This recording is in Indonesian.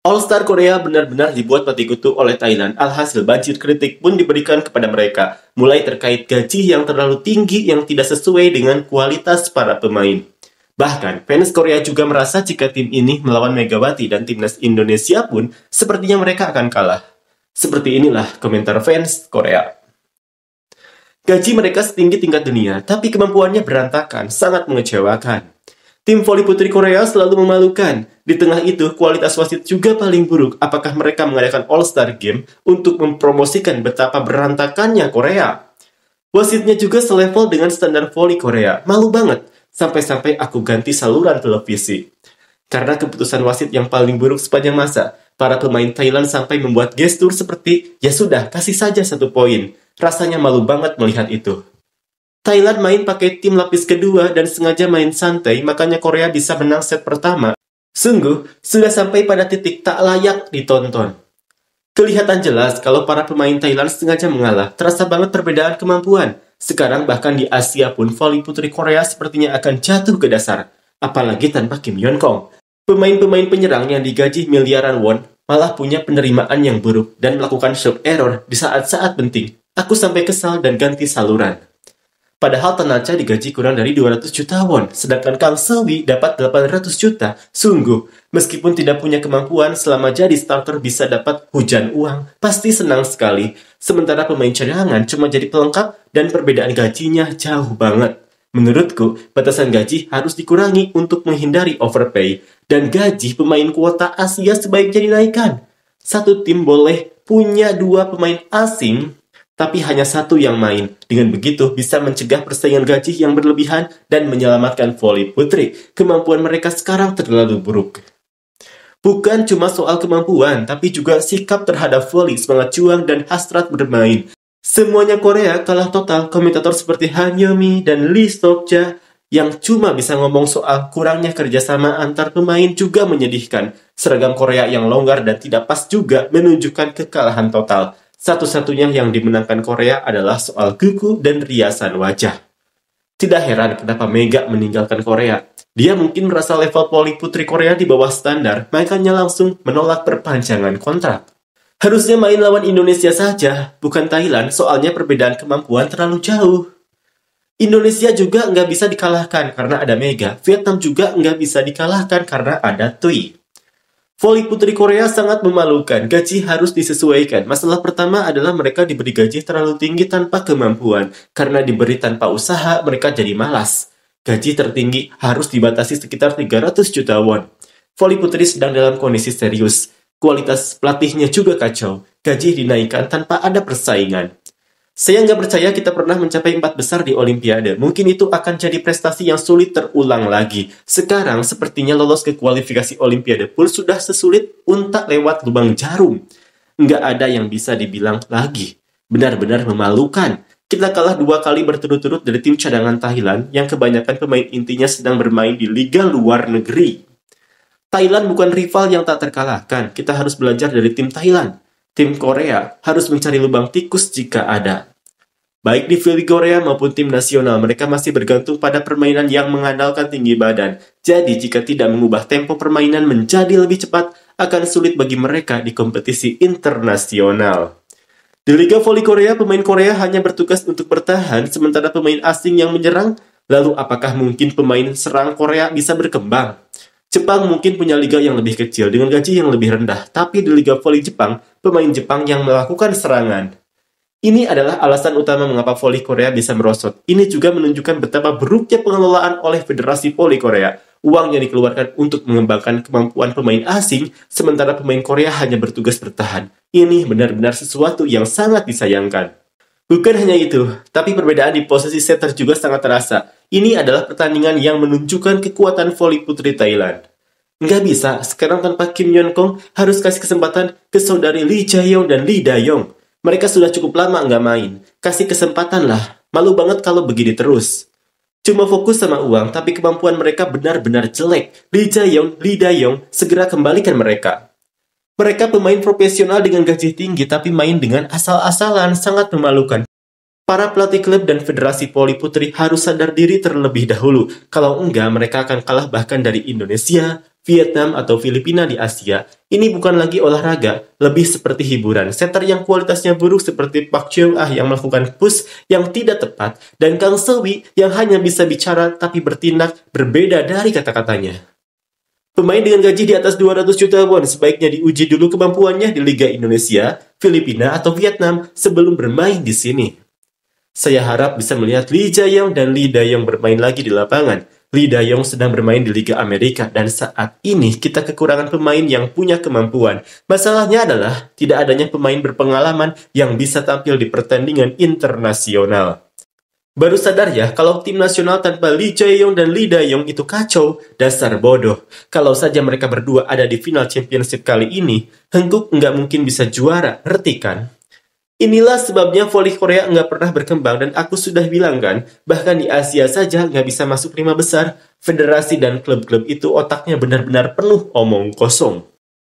All-Star Korea benar-benar dibuat mati kutu oleh Thailand, alhasil banjir kritik pun diberikan kepada mereka, mulai terkait gaji yang terlalu tinggi yang tidak sesuai dengan kualitas para pemain. Bahkan, fans Korea juga merasa jika tim ini melawan Megawati dan timnas Indonesia pun, sepertinya mereka akan kalah. Seperti inilah komentar fans Korea. Gaji mereka setinggi tingkat dunia, tapi kemampuannya berantakan, sangat mengecewakan. Tim voli putri Korea selalu memalukan. Di tengah itu, kualitas wasit juga paling buruk. Apakah mereka mengadakan All-Star Game untuk mempromosikan betapa berantakannya Korea? Wasitnya juga selevel dengan standar voli Korea. Malu banget. Sampai-sampai aku ganti saluran televisi. Karena keputusan wasit yang paling buruk sepanjang masa, para pemain Thailand sampai membuat gestur seperti, ya sudah, kasih saja 1 poin. Rasanya malu banget melihat itu. Thailand main pakai tim lapis kedua dan sengaja main santai, makanya Korea bisa menang set pertama. Sungguh, sudah sampai pada titik tak layak ditonton. Kelihatan jelas kalau para pemain Thailand sengaja mengalah, terasa banget perbedaan kemampuan. Sekarang bahkan di Asia pun voli putri Korea sepertinya akan jatuh ke dasar. Apalagi tanpa Kim Yeon Kong. Pemain-pemain penyerang yang digaji miliaran won malah punya penerimaan yang buruk dan melakukan shot error di saat-saat penting. Aku sampai kesal dan ganti saluran. Padahal Tenacha digaji kurang dari 200 juta won, sedangkan Kang Sewi dapat 800 juta. Sungguh, meskipun tidak punya kemampuan selama jadi starter bisa dapat hujan uang, pasti senang sekali. Sementara pemain cadangan cuma jadi pelengkap dan perbedaan gajinya jauh banget. Menurutku, batasan gaji harus dikurangi untuk menghindari overpay, dan gaji pemain kuota Asia sebaiknya dinaikkan. Satu tim boleh punya 2 pemain asing, tapi hanya 1 yang main. Dengan begitu, bisa mencegah persaingan gaji yang berlebihan dan menyelamatkan voli putri. Kemampuan mereka sekarang terlalu buruk. Bukan cuma soal kemampuan, tapi juga sikap terhadap voli, semangat juang, dan hasrat bermain. Semuanya Korea kalah total. Komentator seperti Han Yeomi dan Lee Sok-ja yang cuma bisa ngomong soal kurangnya kerjasama antar pemain juga menyedihkan. Seragam Korea yang longgar dan tidak pas juga menunjukkan kekalahan total. Satu-satunya yang dimenangkan Korea adalah soal kuku dan riasan wajah. Tidak heran kenapa Mega meninggalkan Korea. Dia mungkin merasa level voli putri Korea di bawah standar, makanya langsung menolak perpanjangan kontrak. Harusnya main lawan Indonesia saja, bukan Thailand, soalnya perbedaan kemampuan terlalu jauh. Indonesia juga nggak bisa dikalahkan karena ada Mega. Vietnam juga nggak bisa dikalahkan karena ada Tui. Voli putri Korea sangat memalukan, gaji harus disesuaikan. Masalah pertama adalah mereka diberi gaji terlalu tinggi tanpa kemampuan. Karena diberi tanpa usaha, mereka jadi malas. Gaji tertinggi harus dibatasi sekitar 300 juta won. Voli putri sedang dalam kondisi serius. Kualitas pelatihnya juga kacau. Gaji dinaikkan tanpa ada persaingan. Saya nggak percaya kita pernah mencapai 4 besar di Olimpiade. Mungkin itu akan jadi prestasi yang sulit terulang lagi. Sekarang sepertinya lolos ke kualifikasi Olimpiade pun sudah sesulit unta lewat lubang jarum. Nggak ada yang bisa dibilang lagi. Benar-benar memalukan. Kita kalah 2 kali berturut-turut dari tim cadangan Thailand yang kebanyakan pemain intinya sedang bermain di liga luar negeri. Thailand bukan rival yang tak terkalahkan. Kita harus belajar dari tim Thailand. Tim Korea harus mencari lubang tikus jika ada. Baik di voli Korea maupun tim nasional, mereka masih bergantung pada permainan yang mengandalkan tinggi badan. Jadi jika tidak mengubah tempo permainan menjadi lebih cepat, akan sulit bagi mereka di kompetisi internasional. Di Liga Voli Korea, pemain Korea hanya bertugas untuk bertahan, sementara pemain asing yang menyerang. Lalu apakah mungkin pemain serang Korea bisa berkembang? Jepang mungkin punya liga yang lebih kecil dengan gaji yang lebih rendah, tapi di Liga Voli Jepang, pemain Jepang yang melakukan serangan. Ini adalah alasan utama mengapa voli Korea bisa merosot. Ini juga menunjukkan betapa buruknya pengelolaan oleh Federasi Voli Korea. Uang yang dikeluarkan untuk mengembangkan kemampuan pemain asing, sementara pemain Korea hanya bertugas bertahan. Ini benar-benar sesuatu yang sangat disayangkan. Bukan hanya itu, tapi perbedaan di posisi setter juga sangat terasa. Ini adalah pertandingan yang menunjukkan kekuatan voli putri Thailand. Nggak bisa, sekarang tanpa Kim Yeon Kong harus kasih kesempatan ke saudari Lee Jae-yong dan Lee Da-yong. Mereka sudah cukup lama nggak main. Kasih kesempatan lah. Malu banget kalau begini terus. Cuma fokus sama uang, tapi kemampuan mereka benar-benar jelek. Lee Jae-yong, Lee Da-yong, segera kembalikan mereka. Mereka pemain profesional dengan gaji tinggi, tapi main dengan asal-asalan, sangat memalukan. Para pelatih klub dan Federasi Voli Putri harus sadar diri terlebih dahulu. Kalau enggak, mereka akan kalah bahkan dari Indonesia, Vietnam atau Filipina di Asia, ini bukan lagi olahraga, lebih seperti hiburan. Setter yang kualitasnya buruk seperti Park Cheong-ah yang melakukan push yang tidak tepat, dan Kang Sewi yang hanya bisa bicara tapi bertindak berbeda dari kata-katanya. Pemain dengan gaji di atas 200 juta won sebaiknya diuji dulu kemampuannya di Liga Indonesia, Filipina, atau Vietnam sebelum bermain di sini. Saya harap bisa melihat Lee Jae-yong dan Lee Dae-yong bermain lagi di lapangan. Lee Dae-yong sedang bermain di Liga Amerika dan saat ini kita kekurangan pemain yang punya kemampuan. Masalahnya adalah tidak adanya pemain berpengalaman yang bisa tampil di pertandingan internasional. Baru sadar ya kalau tim nasional tanpa Lee Jae-yong dan Lee Dae-yong itu kacau, dasar bodoh. Kalau saja mereka berdua ada di final championship kali ini, Hankook nggak mungkin bisa juara, ngerti kan? Inilah sebabnya voli Korea nggak pernah berkembang dan aku sudah bilang kan, bahkan di Asia saja nggak bisa masuk 5 besar. Federasi dan klub-klub itu otaknya benar-benar penuh omong kosong.